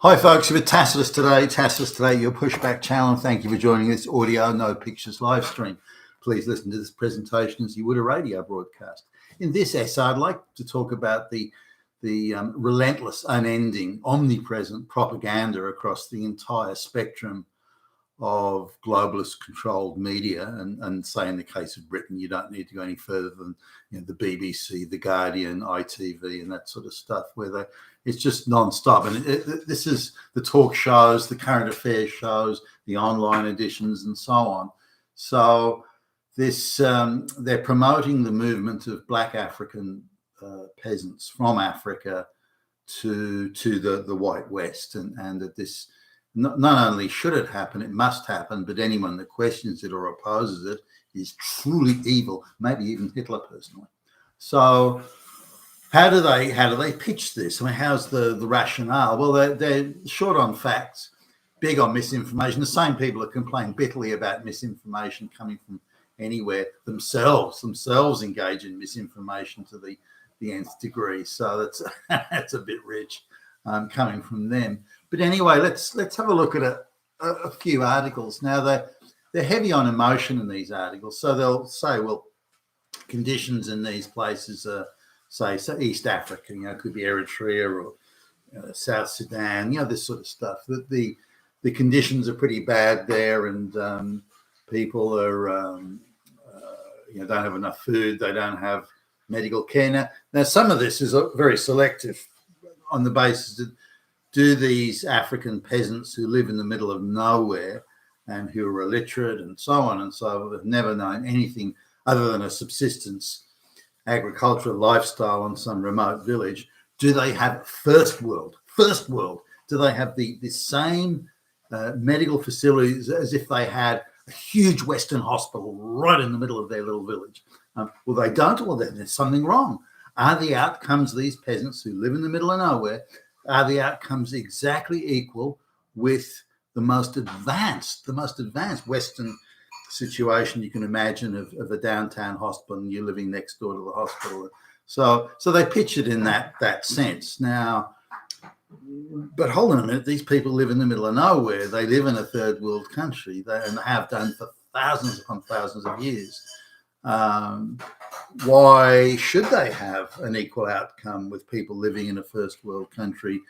Hi folks, you're with Tacitus today, your pushback channel. Thank you for joining this audio, no pictures live stream. Please listen to this presentation as you would a radio broadcast. In this essay, I'd like to talk about the relentless, unending, omnipresent propaganda across the entire spectrum of globalist controlled media, and say in the case of Britain, you don't need to go any further than the BBC, the Guardian, ITV, and that sort of stuff, where it's just non-stop. And this is the talk shows, the current affairs shows, the online editions, and so on. So this they're promoting the movement of Black African peasants from Africa to the white West, and that this. Not only should it happen, it must happen, but anyone that questions it or opposes it is truly evil, maybe even Hitler personally. So how do they pitch this? I mean, how's the rationale? Well, they're short on facts, big on misinformation. The same people that complain bitterly about misinformation coming from anywhere themselves engage in misinformation to the nth degree. So that's a bit rich coming from them. But anyway, let's have a look at a few articles. Now, they're heavy on emotion in these articles. So they'll say, well, conditions in these places are, say East Africa, it could be Eritrea or South Sudan, this sort of stuff. That the conditions are pretty bad there, and people are, don't have enough food. They don't have medical care. Now, some of this is very selective on the basis that do these African peasants who live in the middle of nowhere and who are illiterate and so on and so forth, have never known anything other than a subsistence agricultural lifestyle on some remote village, do they have first world? Do they have the same medical facilities as if they had a huge Western hospital right in the middle of their little village? Well, they don't. Well, then there's something wrong. Are the outcomes, these peasants who live in the middle of nowhere, are the outcomes exactly equal with the most advanced Western situation you can imagine of a downtown hospital, and you're living next door to the hospital? So they pitch it in that sense. Now, but hold on a minute, these people live in the middle of nowhere. They live in a third world country, and have done for thousands upon thousands of years. Why should they have an equal outcome with people living in a first world country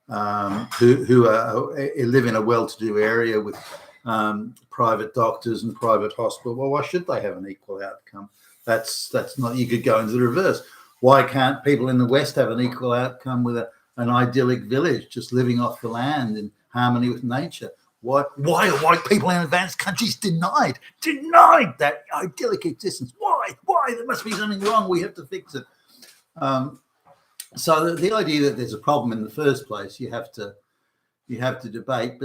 who live in a well-to-do area with private doctors and private hospital? Well, why should they have an equal outcome? That's not. You could go into the reverse. Why can't people in the West have an equal outcome with an idyllic village just living off the land in harmony with nature? Why are white people in advanced countries denied that idyllic existence? Why? There must be something wrong. We have to fix it. So the idea that there's a problem in the first place, you have to debate.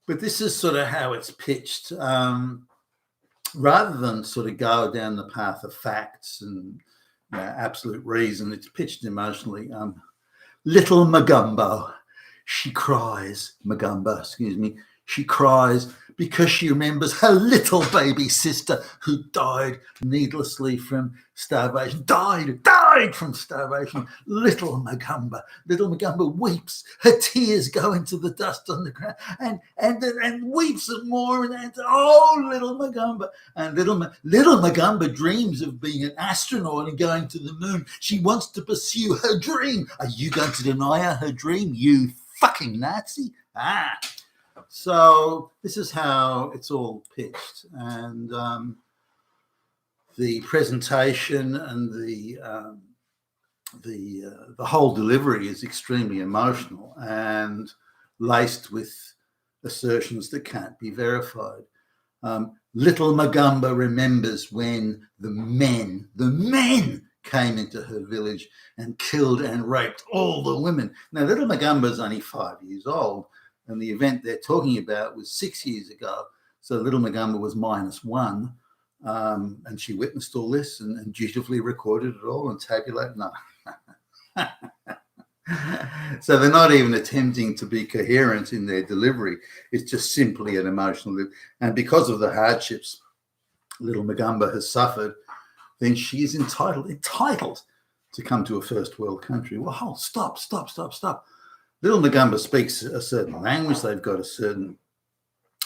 But this is sort of how it's pitched, rather than sort of go down the path of facts and absolute reason. It's pitched emotionally. Little Magumbo, she cries. She cries because she remembers her little baby sister who died needlessly from starvation. Died from starvation. Little Magumba weeps. Her tears go into the dust on the ground and weeps some more. And oh, little Magumba. And little Magumba dreams of being an astronaut and going to the moon. She wants to pursue her dream. Are you going to deny her dream, you fucking Nazi? So this is how it's all pitched, and the presentation and the whole delivery is extremely emotional and laced with assertions that can't be verified. Little Magumba remembers when the men came into her village and killed and raped all the women. Now, little Magumba's only 5 years old, and the event they're talking about was 6 years ago. So little Magumba was -1, and she witnessed all this and dutifully recorded it all and tabulated. No. So they're not even attempting to be coherent in their delivery. It's just simply an emotional. And because of the hardships little Magumba has suffered, then she is entitled to come to a first world country. Well, stop. Little Magumba speaks a certain language. They've got a certain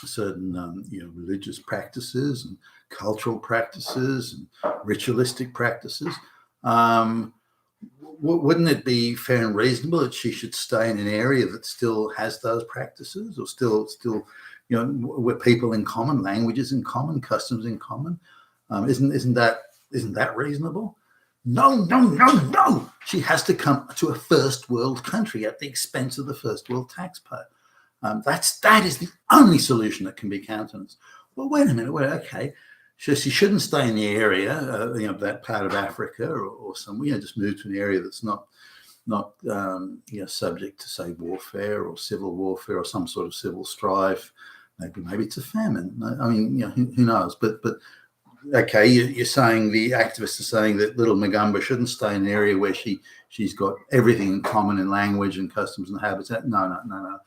religious practices and cultural practices and ritualistic practices. Wouldn't it be fair and reasonable that she should stay in an area that still has those practices, or still where people in common, languages in common, customs in common? Isn't that reasonable? No. She has to come to a first world country at the expense of the first world taxpayer. That is the only solution that can be countenanced. Well, wait a minute. Okay. So she shouldn't stay in the area, that part of Africa or somewhere. Just move to an area that's not subject to, say, warfare or civil warfare or some sort of civil strife. Maybe it's a famine. I mean, who knows? But okay, you're saying, the activists are saying that little Magumba shouldn't stay in an area where she's got everything in common in language and customs and habitat. No.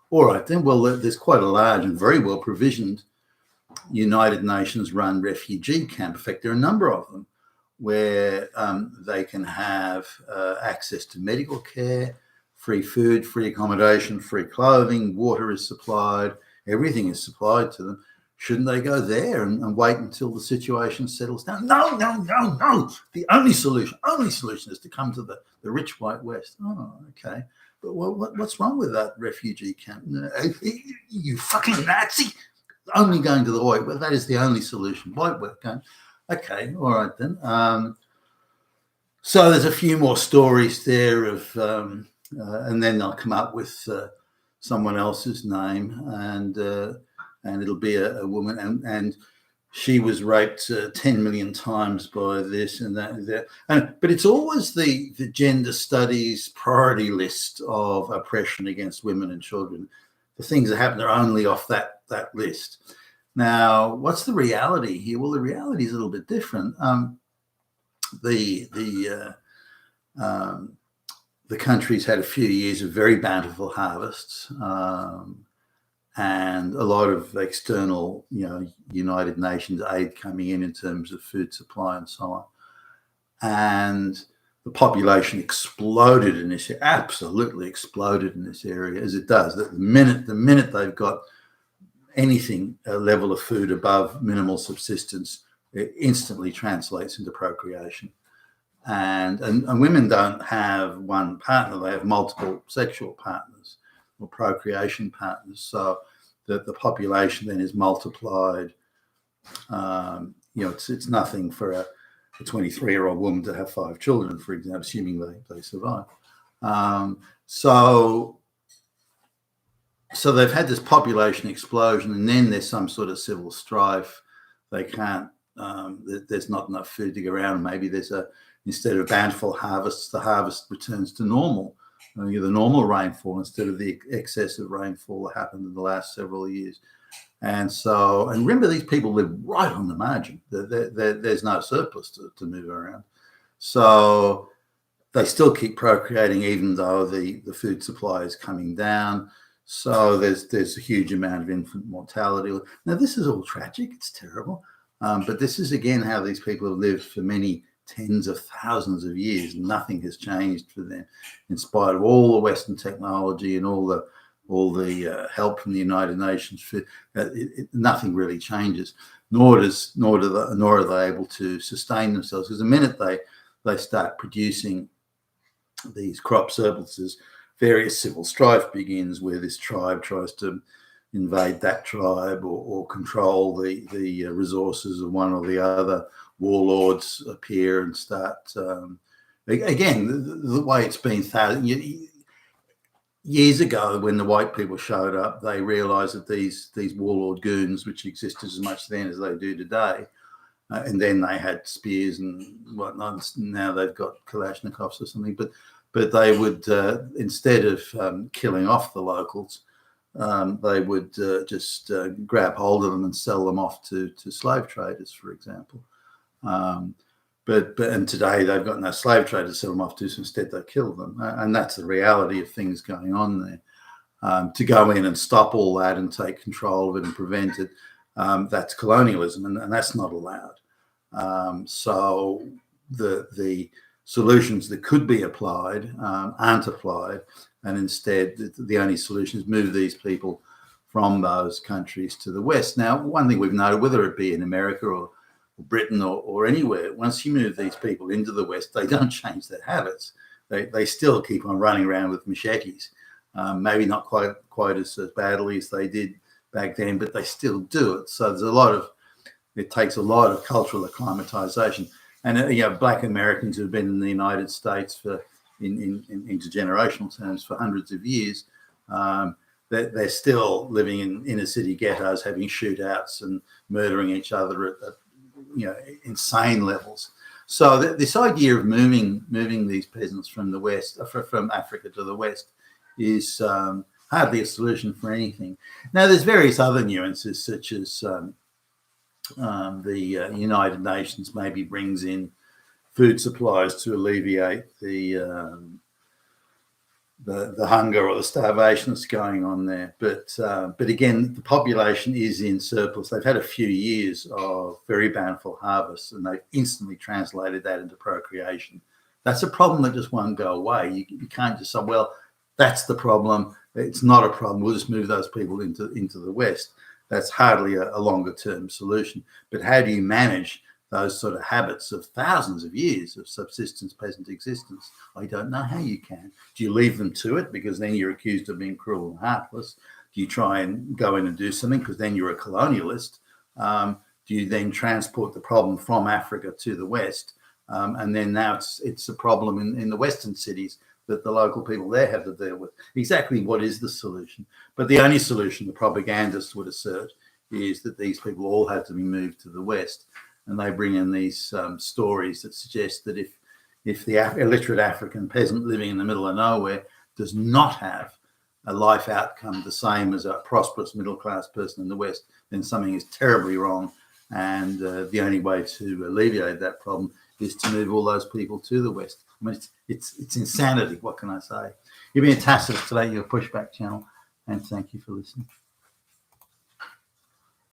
All right, then. Well, there's quite a large and very well provisioned United Nations run refugee camp. In fact, there are a number of them where they can have access to medical care, free food, free accommodation, free clothing, water is supplied, everything is supplied to them. Shouldn't they go there and wait until the situation settles down? No. The only solution is to come to the rich white West. Oh, okay. But what's wrong with that refugee camp? You fucking Nazi! Only going to the white West. That is the only solution. White West going. Okay, all right then. So there's a few more stories there of, and then they'll come up with someone else's name, and it'll be a woman, and she was raped 10 million times by this and that. But it's always the gender studies priority list of oppression against women and children. The things that happen are only off that list. Now, what's the reality here? Well, the reality is a little bit different. The country's had a few years of very bountiful harvests, and a lot of external, United Nations aid coming in terms of food supply and so on. And the population exploded in this area, absolutely exploded in this area, as it does. The minute they've got anything, a level of food above minimal subsistence, it instantly translates into procreation. And women don't have one partner, they have multiple sexual partners or procreation partners, so that the population then is multiplied. It's nothing for a 23-year-old woman to have 5 children, for example, assuming they survive. So they've had this population explosion, and then there's some sort of civil strife. They can't. There's not enough food to go around. Maybe instead of bountiful harvests, the harvest returns to normal. The normal rainfall instead of the excessive rainfall that happened in the last several years. And remember, these people live right on the margin. There's no surplus to move around. So they still keep procreating even though the food supply is coming down. So there's a huge amount of infant mortality. Now, this is all tragic. It's terrible. But this is, again, how these people have lived for many tens of thousands of years. Nothing has changed for them, in spite of all the Western technology and all the help from the United Nations. Nothing really changes. Nor are they able to sustain themselves, because the minute they start producing these crop surpluses, various civil strife begins, where this tribe tries to invade that tribe or control the resources of one or the other. Warlords appear and start, again, the way it's been years ago, when the white people showed up, they realized that these warlord goons, which existed as much then as they do today, and then they had spears and whatnot. Now they've got Kalashnikovs or something, but they would, instead of killing off the locals, they would just grab hold of them and sell them off to slave traders, for example. But today they've got no slave traders to sell them off to, so instead they kill them. And that's the reality of things going on there. To go in and stop all that and take control of it and prevent it, that's colonialism, and that's not allowed. So the solutions that could be applied aren't applied, and instead the only solution is move these people from those countries to the West. Now, one thing we've noted, whether it be in America or Britain or anywhere, once you move these people into the West, they don't change their habits. They still keep on running around with machetes, maybe not quite as badly as they did back then, but they still do it. So it takes a lot of cultural acclimatization. And Black Americans who've been in the United States for in intergenerational terms for hundreds of years, they're still living in inner city ghettos, having shootouts and murdering each other at insane levels. So this idea of moving these peasants from the West, from Africa to the West, is hardly a solution for anything. Now, there's various other nuances, such as the United Nations maybe brings in food supplies to alleviate the hunger or the starvation that's going on there. But again, the population is in surplus. They've had a few years of very bountiful harvests, and they've instantly translated that into procreation. That's a problem that just won't go away. You can't just say, well, that's the problem. It's not a problem. We'll just move those people into the West. That's hardly a longer term solution. But how do you manage those sort of habits of thousands of years of subsistence peasant existence? I don't know how you can. Do you leave them to it, because then you're accused of being cruel and heartless? Do you try and go in and do something, because then you're a colonialist? Do you then transport the problem from Africa to the West? And then now it's a problem in the Western cities that the local people there have to deal with. Exactly what is the solution? But the only solution the propagandists would assert is that these people all have to be moved to the West. And they bring in these stories that suggest that if the illiterate African peasant living in the middle of nowhere does not have a life outcome the same as a prosperous middle-class person in the West, then something is terribly wrong. And the only way to alleviate that problem is to move all those people to the West. I mean, it's insanity. What can I say? You've been a Tacitus today, your Pushback channel, and thank you for listening.